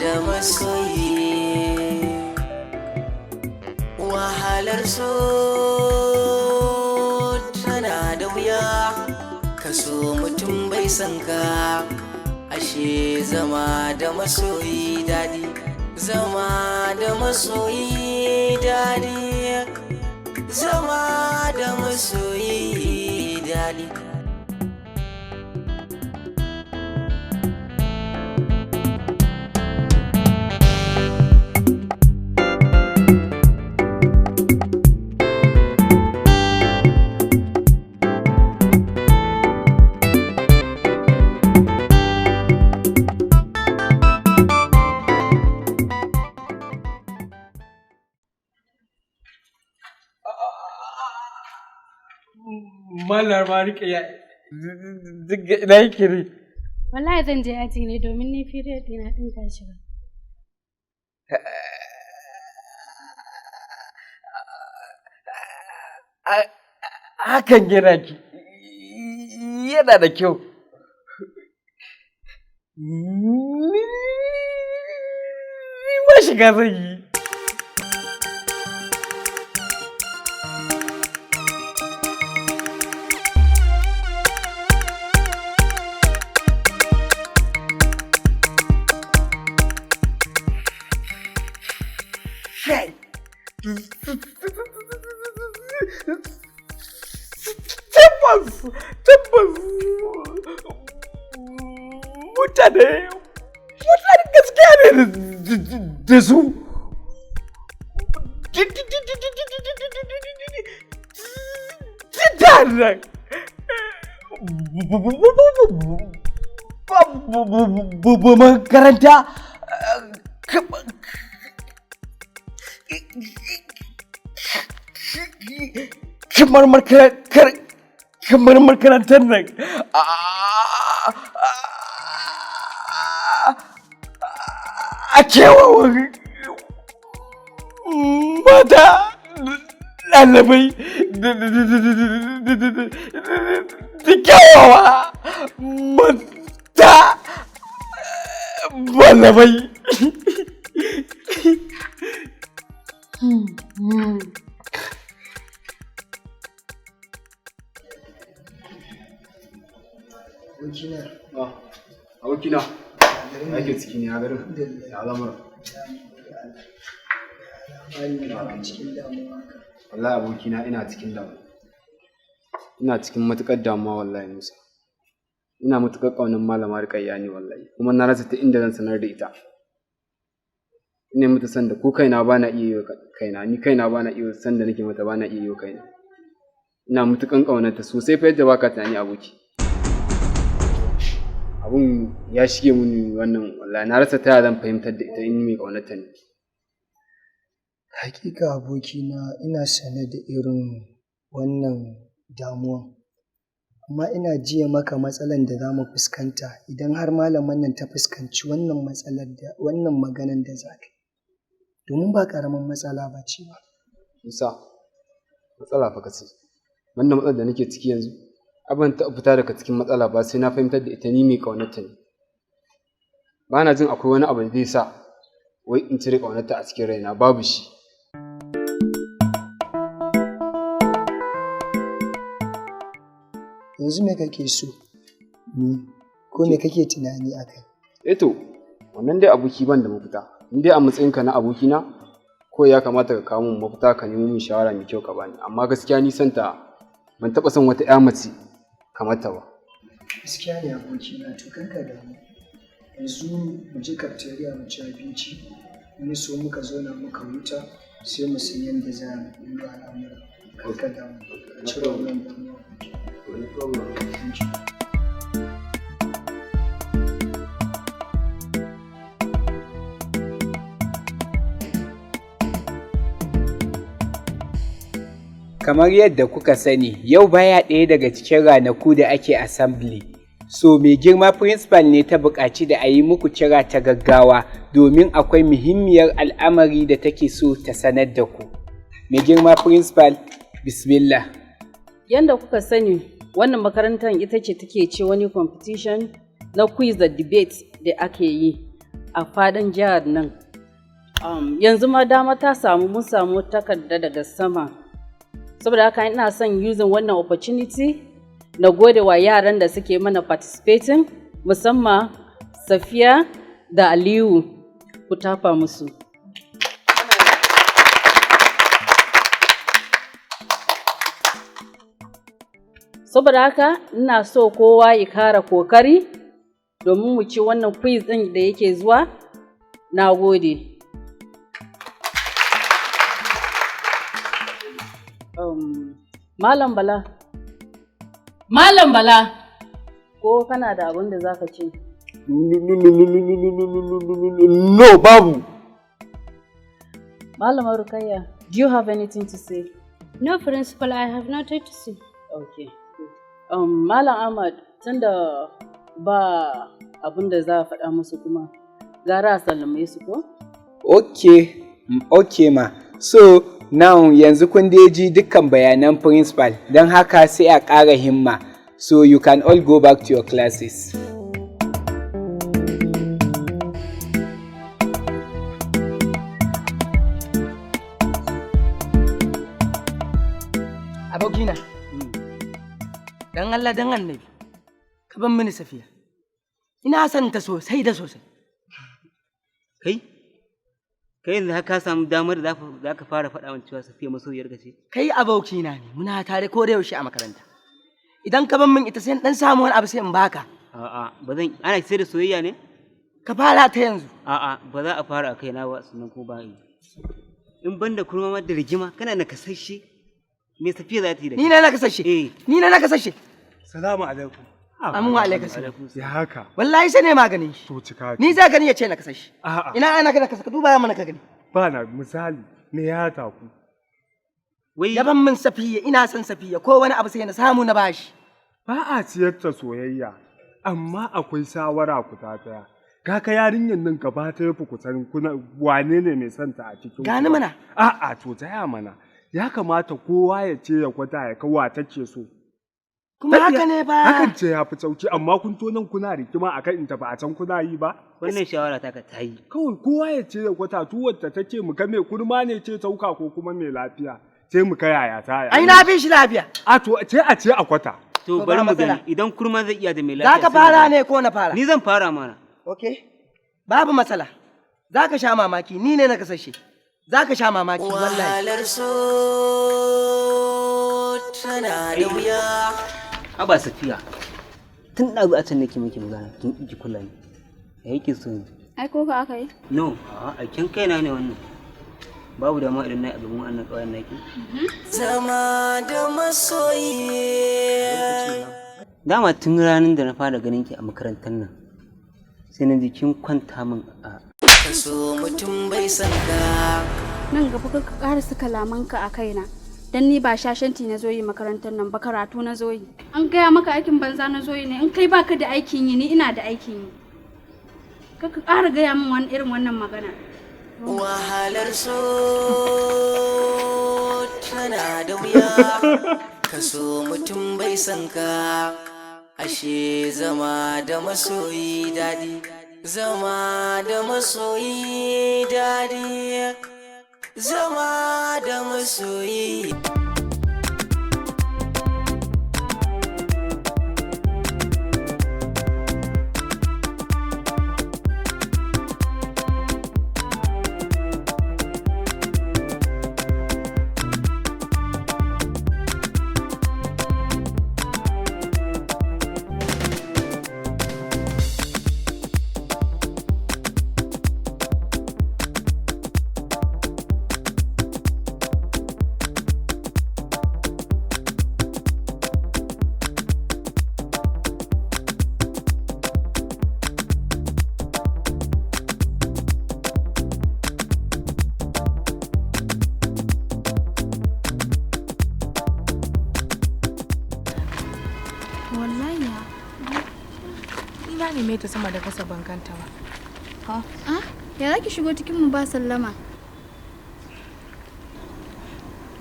da masoyi wahalar so tana da wuya kaso mutum bai san ka ashe zama da masoyi dadi zama da masoyi dadi zama da masoyi dadi Mallar ma rike ya ina yake ne. Wallahi zan je aji ne domin ni period ɗina ɗin tashi ba. Hakan yana da kyau. Ni ma shiga zan yi. Tabbas mutane gaskiya ne da su makaranta kamar makarantar nan a kewawan mata ɗalibai da kyawawa mata ɗalibai. Abokina, ake ciki ne a garin ya lamura. Wallahi abokina ina cikin damuwa. Ina cikin matuƙar damuwa wallahi Musa. Ina matuƙar ƙaunar malama Rukayya ne wallahi, kuma na rasa ta inda zan sanar da ita. Ina mata san da ko kaina ba na iya yi wa kaina, ni kaina ba na iya san da nake mata ba na iya yi wa kaina. Ina matuƙar ƙaunarta sosai fa yadda baka tunani aboki. Abun ya shige muni wannan wallahi na rasa taya zan fahimtar da ita in mai ƙaunarta ne. Hakika abokina ina sane da irin wannan damuwan, amma ina jiya maka matsalan da za mu fuskanta idan har malaman nan ta fuskanci wannan matsalar da wannan maganan da za ka yi, domin ba ƙaramin matsala ba ce ba. Musa, matsala fa kace. Wannan matsalar da nake ciki yanzu, abin ta fita daga cikin matsala ba sai na fahimtar da ita ni mai ƙaunarta ne. Ba na jin akwai wani abu da zai sa wai in cire ƙaunarta a cikin raina, babu shi. Yanzu me kake so ko me kake tunani a kai? To, wannan dai aboki ban da mafita. Ni dai a matsayinka na abokina, ko ya kamata ka kawo min mafita ka nemo min shawara mai kyau ka bani. Amma gaskiya ni santa ban taɓa son wata ƴa mace kamar ta ba. Gaskiya ne abokina, to kanka damu. Yanzu mu je cafeteria mu ci abinci, wani so muka zauna muka huta sai mu san yadda za mu yi al'amura. Kanka damu, a cire wannan damuwa. Kamar yadda kuka sani, yau baya ɗaya daga cikin ranaku da ake assembly. So mai girma principal ne ta buƙaci da a yi muku kira ta gaggawa domin akwai muhimmiyar al'amari da take so ta sanar da ku. Mai girma principal, bismillah. Yanda kuka sani, wannan makarantar ita ce take ce wani competition na quiz da debate da ake yi. a fadin jihar nan. Yanzu ma dama ta samu mun samu takarda daga sama. Saboda haka ina son using wannan opportunity na gode wa yaran da suke mana participating, musamman Safiya da Aliyu, ku tafa musu. Saboda haka ina so kowa ya kara kokari domin mu ci wannan quiz ɗin da yake zuwa. Na gode. Malam Bala. Malam Bala. Ko kana da abin da zaka ce? No, babu. Malama Rukayya, do you have anything to say? No, principal, I have nothing to say. Okay. Malam Ahmad, tunda ba abin da za a faɗa musu kuma gara a sallame su ko? Okay ma. So now yanzu kun ji dukkan bayanan principal, don haka sai a ƙara himma. So you can all go back to your classes. Abokina, dan Allah dan annabi, ka ban mini Safiya. Ina son ta sosai da sosai. Kai yanzu haka samu damar da za ka fara faɗa min cewa Safiya masoyiyar ka ce? Kai abokina ne, muna tare ko da yaushe a makaranta. Idan ka ban min ita sai dan samu wani abu sai in baka. A'a, ba zan ana sai da soyayya ne? Ka fara ta yanzu. A'a, ba za a fara a kaina ba sannan ko ba yi. In banda kurma da rigima kana na kasashe. Me Safiya za ta yi da ni ne na kasashe. Ni ne na kasashe. Salamu alaikum. Amin wa alaikum salam. Ya haka. Wallahi sai ne maganin shi. To cika. Ni za gani ya ce na kasashe. A'a. Ina ana ka kasashe, duba ya mana ka gani. Ba na misali me ya ta ku. Wai Yaban min Safiya, ina son Safiya ko wani abu sai na samu na bashi. Ba a ciyar ta soyayya, amma akwai shawara ku ta daya. Kaka yarinyar nan gaba ta yafi kusan kuna wane ne mai son ta a cikin. Gani mana. A'a to taya mana. Ya kamata kowa ya ce ya kwata ya kawa take so. Kuma haka ne ba. Hakan ce ya fi sauki amma kun to nan kuna rikima akan in tafi a can kuna yi ba. wannan shawara ta ka ta yi. Kawai kowa ya ce ya kwata tuwar ta ce mu ga mai kurma ne ce sauka ko kuma mai lafiya. Sai mu ka yaya ta. Ai na fi shi lafiya. A to ce a ce a kwata. To bari mu gani idan kurma zai iya da mai lafiya. Za ka fara ne ko na fara? Ni zan fara mana. Okay. Babu matsala. Za ka sha mamaki, ni ne na kasashe. Za ka sha mamaki wallahi. Wahalar so tana da wuya. Aba Safiya. Tun ɗazu a can nake miki magana, kin ki kula ni. Ya yake so ni. Ai ko ka aka yi? No, aikin kaina ne wannan. Babu da ma idan na yi abin wannan ƙawayen naki. Zama da masoyi. Dama tun ranar da na fara ganin ki a makarantar nan. Sai na ji kin kwanta min a Kaso mutum bai san ka. Nan gaba ka ƙarasa kalamanka a kaina. Dan ni ba shashanti na zo yi makarantar nan ba, karatu na zo yi. An gaya maka aikin banza na zo yi ne, in kai baka da aikin yi ni ina da aikin yi. Ka ƙara gaya min wani irin wannan magana. Wahalar so tana da wuya. Kaso mutum bai san ka. Ashe zama da masoyi dadi. Zama da masoyi dadi. Zama da masoyi. neme ta sama da kasa ban kanta ba. Ya za ki shigo cikin mu ba sallama?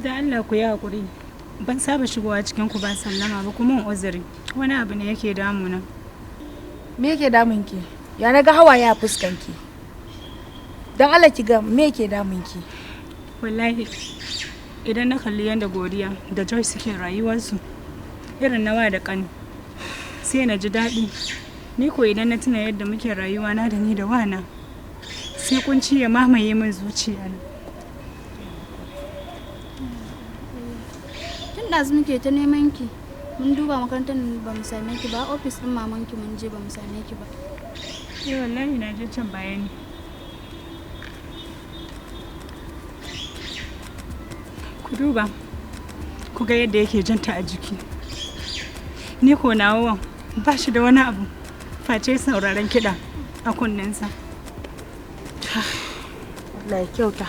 Da Allah ku yi hakuri. Ban saba shigowa cikin ku ba sallama ba kuma uzuri. Wani abu ne yake damuna. Me yake damun ki? Ya naga hawaye a fuskan ki. Don Allah ki ga me ke damun ki? Wallahi idan na kalli yadda Godiya da Joy suke rayuwarsu irin nawa da ƙani sai na ji daɗi. Ni ko idan na tuna yadda muke rayuwa na da ni da wana sai kunci ya mamaye min zuciya. Tun da muke ta neman ki mun duba makarantar ba mu same ki ba, ofis din maman ki mun je ba mu same ki ba. Wallahi na je can bayani. Ku duba ku ga yadda yake janta a jiki. Ni ko nawa ba shi da wani abu face sauraron kiɗa a kunnensa. Allah ya kyauta.